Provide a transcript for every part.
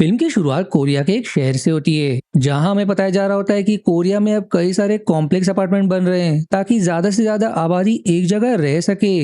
Film की शुरुआत Korea के एक शहर से होती है, जहां हमें बताया जा रहा होता है कि कोरिया में अब कई सारे कॉम्प्लेक्स अपार्टमेंट बन रहे हैं ताकि ज्यादा से ज्यादा आबादी एक जगह रह सके।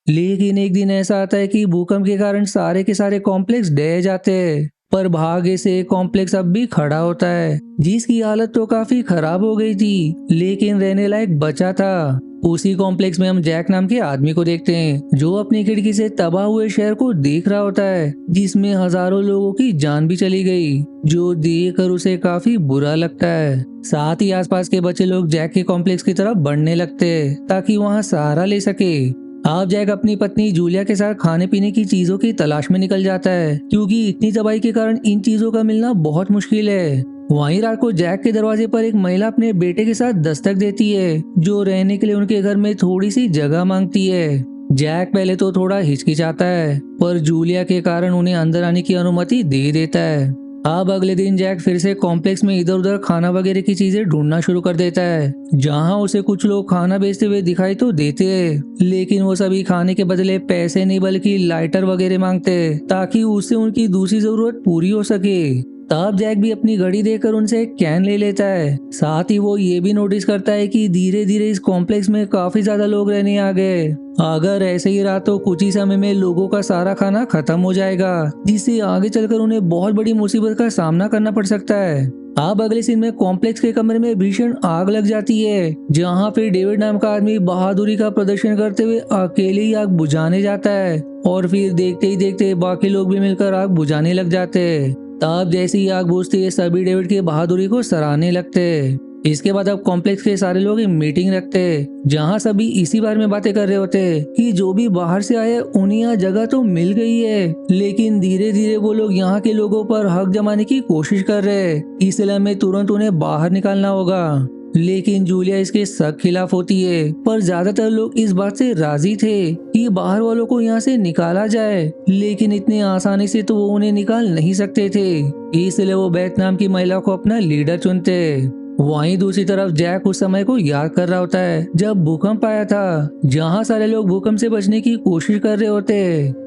लेकिन एक दिन ऐसा आता है कि भूकंप के कारण सारे के सारे कॉम्प्लेक्स ढह जाते हैं। पर भाग्य से कॉम्प्लेक्स अब भी खड़ा होता है, जिसकी हालत तो काफी खराब हो गई थी लेकिन रहने लायक बचा था। उसी कॉम्प्लेक्स में हम जैक नाम के आदमी को देखते हैं, जो अपनी खिड़की से तबाह हुए शहर को देख रहा होता है, जिसमें हजारों लोगों की जान भी चली गई, जो देखकर उसे काफी बुरा लगता है। साथ ही आसपास के बच्चे लोग जैक के कॉम्प्लेक्स की तरफ बढ़ने लगते हैं ताकि वहां सहारा ले सके। अब जैक अपनी पत्नी जूलिया के साथ खाने पीने की चीजों की तलाश में निकल जाता है, क्योंकि इतनी तबाही के कारण इन चीजों का मिलना बहुत मुश्किल है। वहीं रात को जैक के दरवाजे पर एक महिला अपने बेटे के साथ दस्तक देती है, जो रहने के लिए उनके घर में थोड़ी सी जगह मांगती है। जैक पहले तो थोड़ा हिचकिचाता है, पर जूलिया के कारण उन्हें अंदर आने की अनुमति दे देता है। अब अगले दिन जैक फिर से कॉम्प्लेक्स में इधर उधर खाना वगैरह की चीजें ढूंढना शुरू कर देता है, जहां उसे कुछ लोग खाना बेचते हुए दिखाई तो देते हैं, लेकिन वो सभी खाने के बदले पैसे नहीं बल्कि लाइटर वगैरह मांगते हैं ताकि उससे उनकी दूसरी जरूरत पूरी हो सके। तब जैक भी अपनी घड़ी देकर उनसे एक कैन ले लेता है। साथ ही वो ये भी नोटिस करता है कि धीरे धीरे इस कॉम्प्लेक्स में काफी ज्यादा लोग रहने आ गए। अगर ऐसे ही रहा तो कुछ ही समय में लोगों का सारा खाना खत्म हो जाएगा, जिससे आगे चलकर उन्हें बहुत बड़ी मुसीबत का सामना करना पड़ सकता है। अब अगले सीन में कॉम्प्लेक्स के कमरे में भीषण आग लग जाती है, जहाँ फिर डेविड नाम का आदमी बहादुरी का प्रदर्शन करते हुए अकेले ही आग बुझाने जाता है, और फिर देखते ही देखते बाकी लोग भी मिलकर आग बुझाने लग जाते हैं। तब जैसे ही आग बुझती है, सभी डेविड की बहादुरी को सराहने लगते हैं। इसके बाद अब कॉम्प्लेक्स के सारे लोग एक मीटिंग रखते हैं, जहां सभी इसी बारे में बातें कर रहे होते हैं कि जो भी बाहर से आए उन्हें यहाँ जगह तो मिल गई है, लेकिन धीरे धीरे वो लोग यहाँ के लोगों पर हक जमाने की कोशिश कर रहे हैं, इसलिए हमें तुरंत उन्हें बाहर निकालना होगा। लेकिन जूलिया इसके सख्त खिलाफ होती है, पर ज्यादातर लोग इस बात से राजी थे कि बाहर वालों को यहाँ से निकाला जाए, लेकिन इतनी आसानी से तो वो उन्हें निकाल नहीं सकते थे, इसलिए वो बेथ नाम की महिला को अपना लीडर चुनते। वहीं दूसरी तरफ जैक उस समय को याद कर रहा होता है जब भूकंप आया था, जहां सारे लोग भूकंप से बचने की कोशिश कर रहे होते।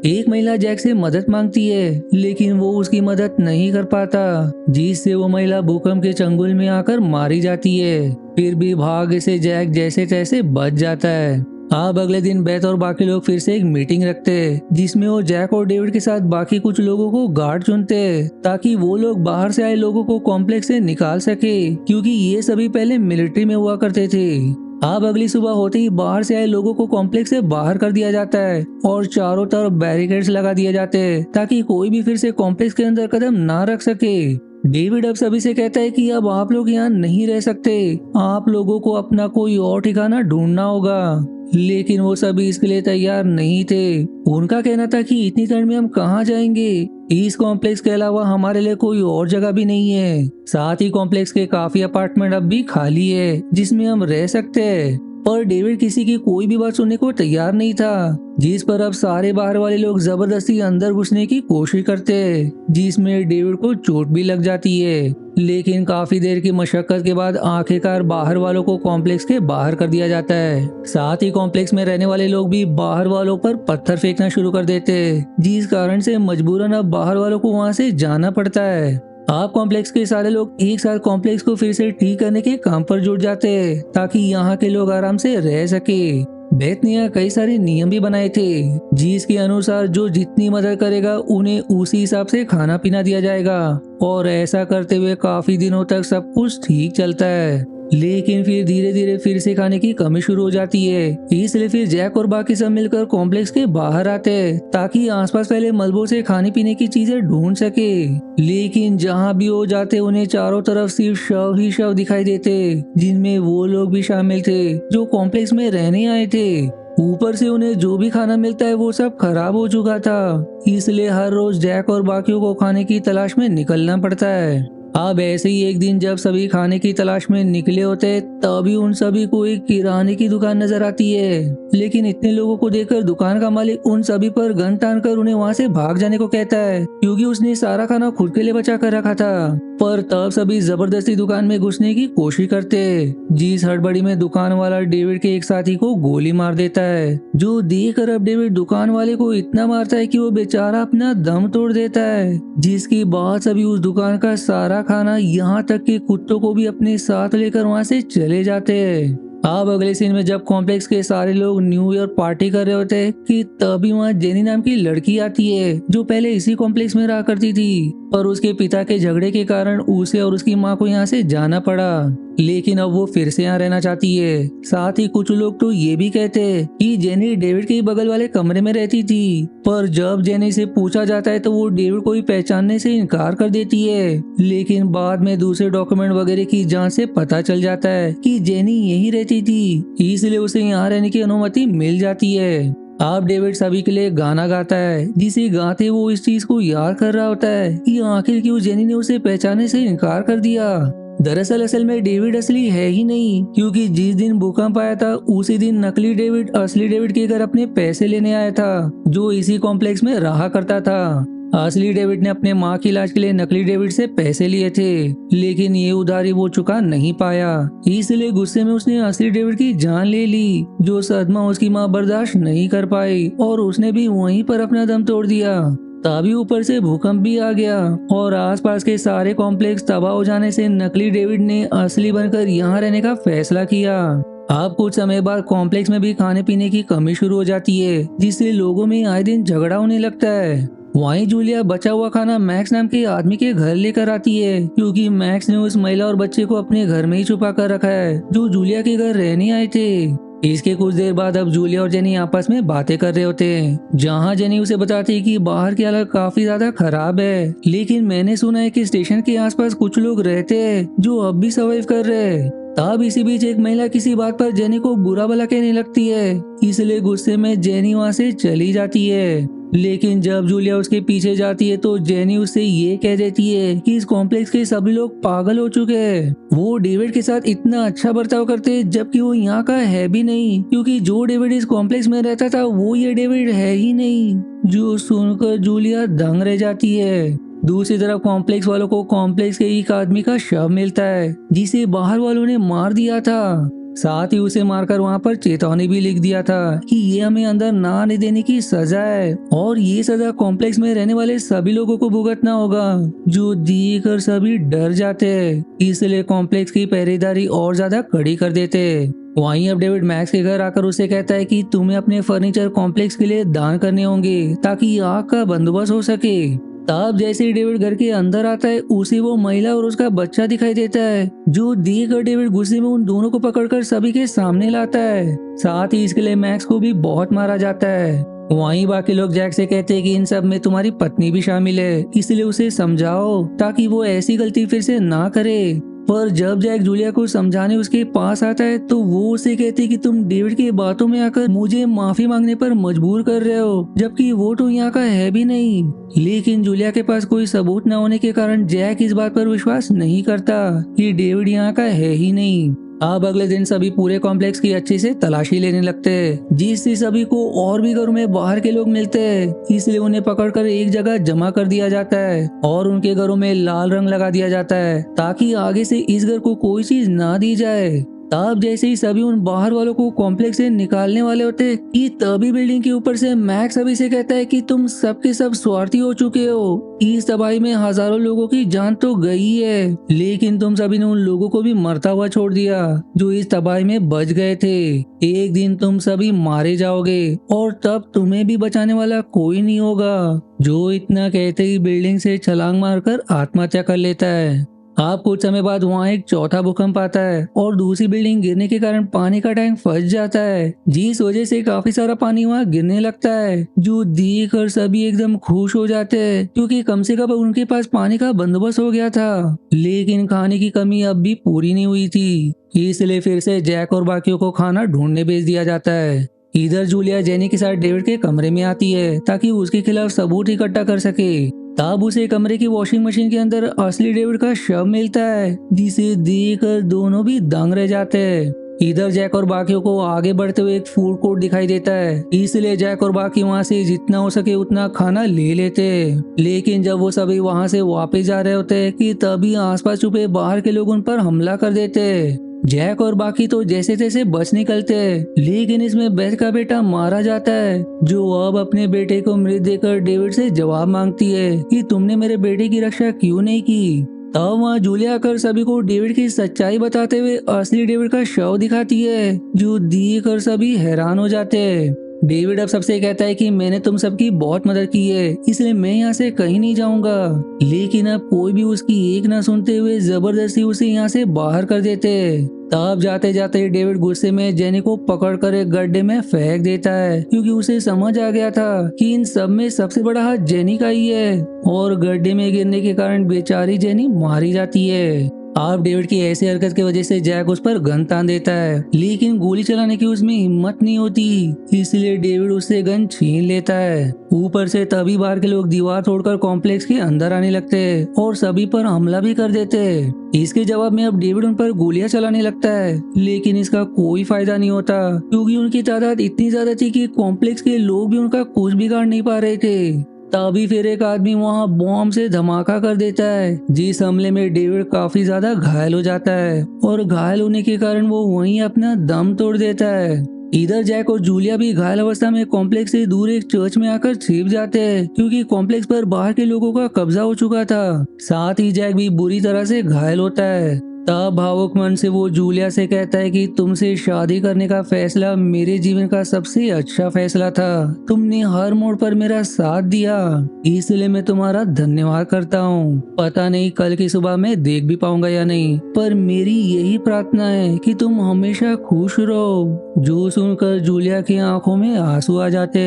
एक महिला जैक से मदद मांगती है, लेकिन वो उसकी मदद नहीं कर पाता, जिससे वो महिला भूकंप के चंगुल में आकर मारी जाती है। फिर भी भाग्य से जैक जैसे तैसे बच जाता है। अब अगले दिन बेथ और बाकी लोग फिर से एक मीटिंग रखते हैं, जिसमें वो जैक और डेविड के साथ बाकी कुछ लोगों को गार्ड चुनते हैं ताकि वो लोग बाहर से आए लोगों को कॉम्प्लेक्स से निकाल सके, क्योंकि ये सभी पहले मिलिट्री में हुआ करते थे। अब अगली सुबह होते ही बाहर से आए लोगों को कॉम्प्लेक्स से बाहर कर दिया जाता है और चारों तरफ बैरिकेड्स लगा दिए जाते हैं ताकि कोई भी फिर से कॉम्प्लेक्स के अंदर कदम ना रख सके। डेविड अब सभी से कहता है कि अब आप लोग यहाँ नहीं रह सकते, आप लोगों को अपना कोई और ठिकाना ढूंढना होगा, लेकिन वो सभी इसके लिए तैयार नहीं थे। उनका कहना था कि इतनी ठंड में हम कहाँ जाएंगे, इस कॉम्प्लेक्स के अलावा हमारे लिए कोई और जगह भी नहीं है। साथ ही कॉम्प्लेक्स के काफी अपार्टमेंट अब भी खाली है जिसमें हम रह सकते हैं, पर डेविड किसी की कोई भी बात सुनने को तैयार नहीं था, जिस पर अब सारे बाहर वाले लोग जबरदस्ती अंदर घुसने की कोशिश करते हैं, जिसमें डेविड को चोट भी लग जाती है। लेकिन काफी देर की मशक्कत के बाद आखिरकार बाहर वालों को कॉम्प्लेक्स के बाहर कर दिया जाता है। साथ ही कॉम्प्लेक्स में रहने वाले लोग भी बाहर वालों पर पत्थर फेंकना शुरू कर देते हैं, जिस कारण से मजबूरन अब बाहर वालों को वहां से जाना पड़ता है। आप कॉम्प्लेक्स के सारे लोग एक साथ कॉम्प्लेक्स को फिर से ठीक करने के काम पर जुट जाते हैं ताकि यहाँ के लोग आराम से रह सके। बेथ ने यहाँ कई सारे नियम भी बनाए थे, जिसके अनुसार जो जितनी मदद करेगा उन्हें उसी हिसाब से खाना पीना दिया जाएगा, और ऐसा करते हुए काफी दिनों तक सब कुछ ठीक चलता है। लेकिन फिर धीरे धीरे फिर से खाने की कमी शुरू हो जाती है, इसलिए फिर जैक और बाकी सब मिलकर कॉम्प्लेक्स के बाहर आते हैं ताकि आसपास फैले मलबों से खाने पीने की चीजें ढूंढ सके। लेकिन जहां भी वो जाते उन्हें चारों तरफ सिर्फ शव ही शव दिखाई देते, जिनमें वो लोग भी शामिल थे जो कॉम्प्लेक्स में रहने आए थे। ऊपर से उन्हें जो भी खाना मिलता है वो सब खराब हो चुका था, इसलिए हर रोज जैक और बाकियों को खाने की तलाश में निकलना पड़ता है। अब ऐसे ही एक दिन जब सभी खाने की तलाश में निकले होते, तभी उन सभी को एक किराने की दुकान नजर आती है। लेकिन इतने लोगों को देखकर दुकान का मालिक उन सभी पर गन तानकर उन्हें वहां से भाग जाने को कहता है, क्योंकि उसने सारा खाना खुद के लिए बचा कर रखा था। पर तब सभी जबरदस्ती दुकान में घुसने की कोशिश करते। जिस हड़बड़ी में दुकान वाला डेविड के एक साथी को गोली मार देता है, जो देखकर अब डेविड दुकान वाले को इतना मारता है कि वो बेचारा अपना दम तोड़ देता है। जिसके बाद सभी उस दुकान का सारा खाना, यहाँ तक कि कुत्तों को भी अपने साथ लेकर वहाँ से चले जाते हैं। अब अगले सीन में जब कॉम्प्लेक्स के सारे लोग न्यू ईयर पार्टी कर रहे होते हैं कि तभी वहाँ जेनी नाम की लड़की आती है, जो पहले इसी कॉम्प्लेक्स में रहा करती थी, पर उसके पिता के झगड़े के कारण उसे और उसकी माँ को यहाँ से जाना पड़ा। लेकिन अब वो फिर से यहाँ रहना चाहती है। साथ ही कुछ लोग तो ये भी कहते हैं कि जेनी डेविड के बगल वाले कमरे में रहती थी, पर जब जेनी से पूछा जाता है तो वो डेविड को ही पहचानने से इनकार कर देती है। लेकिन बाद में दूसरे डॉक्यूमेंट वगैरह की जांच से पता चल जाता है कि जेनी यहीं रहती थी, इसलिए उसे यहाँ रहने की अनुमति मिल जाती है। अब डेविड सभी के लिए गाना गाता है, जिसे गाते वो इस चीज को याद कर रहा होता है कि आखिर क्यों जेनी ने उसे पहचानने से इनकार कर दिया। दरअसल असल में डेविड असली है ही नहीं, क्योंकि जिस दिन भूकंप आया था उसी दिन नकली डेविड असली डेविड के घर अपने पैसे लेने आया था, जो इसी कॉम्प्लेक्स में रहा करता था। असली डेविड ने अपने माँ के इलाज के लिए नकली डेविड से पैसे लिए थे, लेकिन ये उधारी वो चुका नहीं पाया, इसलिए गुस्से में उसने असली डेविड की जान ले ली। जो सदमा उसकी माँ बर्दाश्त नहीं कर पाई और उसने भी वहीं पर अपना दम तोड़ दिया। तभी ऊपर से भूकंप भी आ गया और आसपास के सारे कॉम्प्लेक्स तबाह हो जाने से नकली डेविड ने असली बनकर यहाँ रहने का फैसला किया। अब कुछ समय बाद कॉम्प्लेक्स में भी खाने पीने की कमी शुरू हो जाती है, जिससे लोगों में आए दिन झगड़ा होने लगता है। वहीं जूलिया बचा हुआ खाना मैक्स नाम के आदमी के घर लेकर आती है, क्योंकि मैक्स ने उस महिला और बच्चे को अपने घर में ही छुपा कर रखा है, जो जूलिया के घर रहने आए थे। इसके कुछ देर बाद अब जूलिया और जेनी आपस में बातें कर रहे होते हैं, जहां जेनी उसे बताती है कि बाहर की हालत काफी ज्यादा खराब है, लेकिन मैंने सुना है कि स्टेशन के आसपास कुछ लोग रहते हैं जो अब भी सर्वाइव कर रहे हैं। तब इसी बीच एक महिला किसी बात पर जेनी को बुरा भला कहने लगती है, इसलिए गुस्से में जेनी वहां से चली जाती है। लेकिन जब जूलिया उसके पीछे जाती है तो जेनी उससे ये कह देती है कि इस कॉम्प्लेक्स के सभी लोग पागल हो चुके हैं। वो डेविड के साथ इतना अच्छा बर्ताव करते हैं, जबकि वो यहाँ का है भी नहीं, क्योंकि जो डेविड इस कॉम्प्लेक्स में रहता था वो ये डेविड है ही नहीं। जो सुनकर जूलिया दंग रह जाती है। दूसरी तरफ कॉम्प्लेक्स वालों को कॉम्प्लेक्स के एक आदमी का शव मिलता है, जिसे बाहर वालों ने मार दिया था। साथ ही उसे मारकर वहाँ पर चेतावनी भी लिख दिया था कि ये हमें अंदर ना आने देने की सजा है, और ये सजा कॉम्प्लेक्स में रहने वाले सभी लोगों को भुगतना होगा। जो देखकर सभी डर जाते हैं, इसलिए कॉम्प्लेक्स की पहरेदारी और ज्यादा कड़ी कर देते। वहीं अब डेविड मैक्स के घर आकर उसे कहता है कि तुम्हें अपने फर्नीचर कॉम्प्लेक्स के लिए दान करने होंगे, ताकि आग का बंदोबस्त हो सके। तब जैसे ही डेविड घर के अंदर आता है, उसे वो महिला और उसका बच्चा दिखाई देता है, जो देखकर डेविड गुस्से में उन दोनों को पकड़कर सभी के सामने लाता है। साथ ही इसके लिए मैक्स को भी बहुत मारा जाता है। वहीं बाकी लोग जैक से कहते हैं कि इन सब में तुम्हारी पत्नी भी शामिल है, इसलिए उसे समझाओ ताकि वो ऐसी गलती फिर से ना करे। पर जब जैक जूलिया को समझाने उसके पास आता है तो वो उसे कहती है कि तुम डेविड की बातों में आकर मुझे माफी मांगने पर मजबूर कर रहे हो, जबकि वो तो यहाँ का है भी नहीं। लेकिन जूलिया के पास कोई सबूत न होने के कारण जैक इस बात पर विश्वास नहीं करता कि डेविड यहाँ का है ही नहीं। अब अगले दिन सभी पूरे कॉम्प्लेक्स की अच्छे से तलाशी लेने लगते हैं, जिससे सभी को और भी घरों में बाहर के लोग मिलते हैं, इसलिए उन्हें पकड़कर एक जगह जमा कर दिया जाता है और उनके घरों में लाल रंग लगा दिया जाता है, ताकि आगे से इस घर को कोई चीज ना दी जाए। तब जैसे ही सभी उन बाहर वालों को कॉम्प्लेक्स से निकालने वाले होते कि तभी बिल्डिंग के ऊपर से मैक्स सभी से कहता है कि तुम सबके सब स्वार्थी हो चुके हो। इस तबाही में हजारों लोगों की जान तो गई है, लेकिन तुम सभी ने उन लोगों को भी मरता हुआ छोड़ दिया जो इस तबाही में बच गए थे। एक दिन तुम सभी मारे जाओगे और तब तुम्हें भी बचाने वाला कोई नहीं होगा। जो इतना कहते ही बिल्डिंग से छलांग मारकर आत्महत्या कर लेता है। अब कुछ समय बाद वहाँ एक चौथा भूकंप आता है और दूसरी बिल्डिंग गिरने के कारण पानी का टैंक फंस जाता है, जिस वजह से काफी सारा पानी वहाँ गिरने लगता है। जो देखकर सभी एकदम खुश हो जाते हैं, क्योंकि कम से कम उनके पास पानी का बंदोबस्त हो गया था। लेकिन खाने की कमी अब भी पूरी नहीं हुई थी, इसलिए फिर से जैक और बाकियों को खाना ढूंढने भेज दिया जाता है। इधर जूलिया जेनी के साथ डेविड के कमरे में आती है ताकि उसके खिलाफ सबूत इकट्ठा कर सके। तब उसे कमरे की वॉशिंग मशीन के अंदर असली डेविड का शव मिलता है, जिसे देखकर दोनों भी दंग रह जाते हैं। इधर जैक और बाकियों को आगे बढ़ते हुए एक फूड कोर्ट दिखाई देता है, इसलिए जैक और बाकी वहाँ से जितना हो सके उतना खाना ले लेते। लेकिन जब वो सभी वहाँ से वापस जा रहे होते कि तभी आसपास छुपे बाहर के लोग उन पर हमला कर देते। जैक और बाकी तो जैसे तैसे बच निकलते हैं, लेकिन इसमें बेथ का बेटा मारा जाता है, जो अब अपने बेटे को मृत देकर डेविड से जवाब मांगती है कि तुमने मेरे बेटे की रक्षा क्यों नहीं की। तब वहाँ जूलिया आकर सभी को डेविड की सच्चाई बताते हुए असली डेविड का शव दिखाती है, जो देख कर सभी हैरान हो जाते हैं। डेविड अब सबसे कहता है कि मैंने तुम सबकी बहुत मदद की है, इसलिए मैं यहाँ से कहीं नहीं जाऊंगा। लेकिन अब कोई भी उसकी एक ना सुनते हुए जबरदस्ती उसे यहाँ से बाहर कर देते। तब जाते जाते डेविड गुस्से में जेनी को पकड़कर एक गड्ढे में फेंक देता है, क्योंकि उसे समझ आ गया था कि इन सब में सबसे बड़ा हाथ जेनी का ही है, और गड्ढे में गिरने के कारण बेचारी जेनी मारी जाती है। अब डेविड की ऐसी हरकत की वजह से जैक उस पर गन तान देता है, लेकिन गोली चलाने की उसमें हिम्मत नहीं होती, इसलिए डेविड उससे गन छीन लेता है। ऊपर से तभी बाहर के लोग दीवार तोड़कर कॉम्प्लेक्स के अंदर आने लगते और सभी पर हमला भी कर देते। इसके जवाब में अब डेविड उन पर गोलियां चलाने लगता है, लेकिन इसका कोई फायदा नहीं होता, क्योंकि उनकी तादाद इतनी ज्यादा थी कि कॉम्प्लेक्स के लोग भी उनका कुछ बिगाड़ नहीं पा रहे थे। तभी फिर एक आदमी वहां बॉम्ब से धमाका कर देता है, जिस हमले में डेविड काफी ज्यादा घायल हो जाता है, और घायल होने के कारण वो वहीं अपना दम तोड़ देता है। इधर जैक और जूलिया भी घायल अवस्था में कॉम्प्लेक्स से दूर एक चर्च में आकर छिप जाते हैं, क्योंकि कॉम्प्लेक्स पर बाहर के लोगों का कब्जा हो चुका था। साथ ही जैक भी बुरी तरह से घायल होता है। तब भावुक मन से वो जूलिया से कहता है कि तुमसे शादी करने का फैसला मेरे जीवन का सबसे अच्छा फैसला था। तुमने हर मोड़ पर मेरा साथ दिया, इसलिए मैं तुम्हारा धन्यवाद करता हूँ। पता नहीं कल की सुबह मैं देख भी पाऊंगा या नहीं, पर मेरी यही प्रार्थना है कि तुम हमेशा खुश रहो। जो सुनकर जूलिया की आंखों में आंसू आ जाते।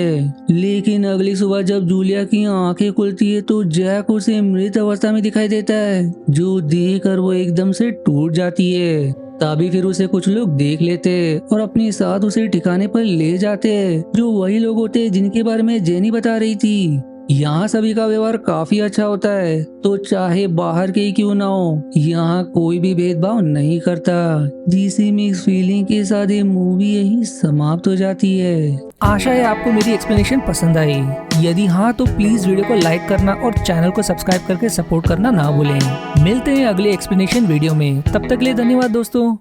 लेकिन अगली सुबह जब जूलिया की आंखें खुलती है तो जैक उसे मृत अवस्था में दिखाई देता है, जो देखकर वो एकदम से टूट जाती है। तभी फिर उसे कुछ लोग देख लेते और अपने साथ उसे ठिकाने पर ले जाते, जो वही लोग होते जिनके बारे में जेनी बता रही थी। यहाँ सभी का व्यवहार काफी अच्छा होता है, तो चाहे बाहर के ही क्यों ना हो, यहाँ कोई भी भेदभाव नहीं करता। डीसी मिक्स फीलिंग के साथ ये मूवी यही समाप्त हो जाती है। आशा है आपको मेरी एक्सप्लेनेशन पसंद आई। यदि हाँ तो प्लीज वीडियो को लाइक करना और चैनल को सब्सक्राइब करके सपोर्ट करना ना भूलें। मिलते हैं अगले एक्सप्लेनेशन वीडियो में, तब तक के लिए धन्यवाद दोस्तों।